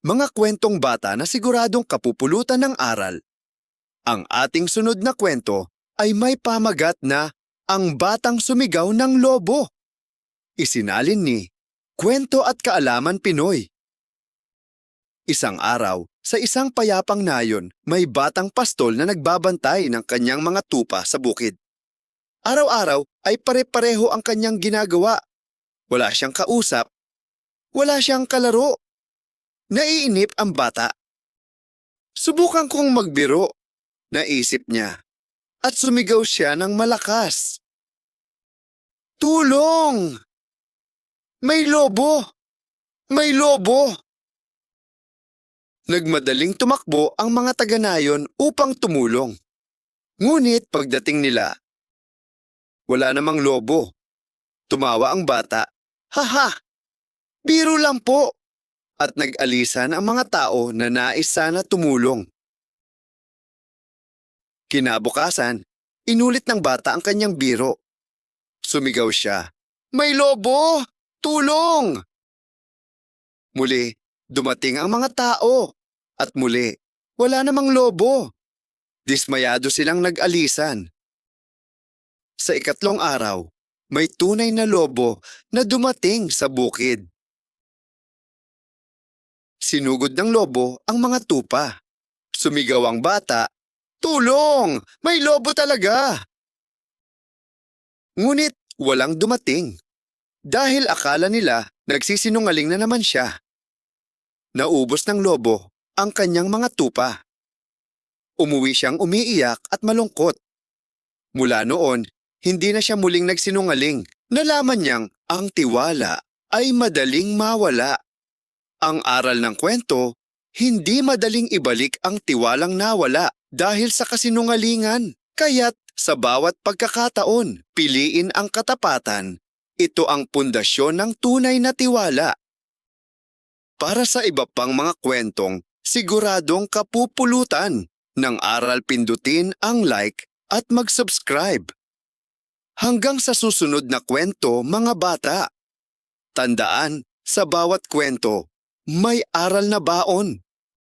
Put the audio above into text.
Mga kwentong bata na siguradong kapupulutan ng aral. Ang ating sunod na kwento ay may pamagat na Ang Batang Sumigaw ng Lobo. Isinalin ni Kwento at Kaalaman Pinoy. Isang araw, sa isang payapang nayon, may batang pastol na nagbabantay ng kanyang mga tupa sa bukid. Araw-araw ay pare-pareho ang kanyang ginagawa. Wala siyang kausap. Wala siyang kalaro. Naiinip ang bata. Subukan kong magbiro, naisip niya, at sumigaw siya ng malakas. Tulong! May lobo! May lobo! Nagmadaling tumakbo ang mga taga-nayon upang tumulong. Ngunit pagdating nila, wala namang lobo. Tumawa ang bata. Haha! Biro lang po! At nag-alisan ang mga tao na nais sana tumulong. Kinabukasan, inulit ng bata ang kanyang biro. Sumigaw siya, May lobo! Tulong! Muli, dumating ang mga tao. At muli, wala namang lobo. Dismayado silang nag-alisan. Sa ikatlong araw, may tunay na lobo na dumating sa bukid. Sinugod ng lobo ang mga tupa. Sumigaw ang bata, Tulong! May lobo talaga! Ngunit walang dumating. Dahil akala nila nagsisinungaling na naman siya. Naubos ng lobo ang kanyang mga tupa. Umuwi siyang umiiyak at malungkot. Mula noon, hindi na siya muling nagsinungaling. Nalaman niyang ang tiwala ay madaling mawala. Ang aral ng kwento, hindi madaling ibalik ang tiwalang nawala dahil sa kasinungalingan. Kaya't sa bawat pagkakataon, piliin ang katapatan. Ito ang pundasyon ng tunay na tiwala. Para sa iba pang mga kwentong siguradong kapupulutan ng aral, pindutin ang like at mag-subscribe. Hanggang sa susunod na kwento, mga bata. Tandaan, sa bawat kwento, may aral na baon.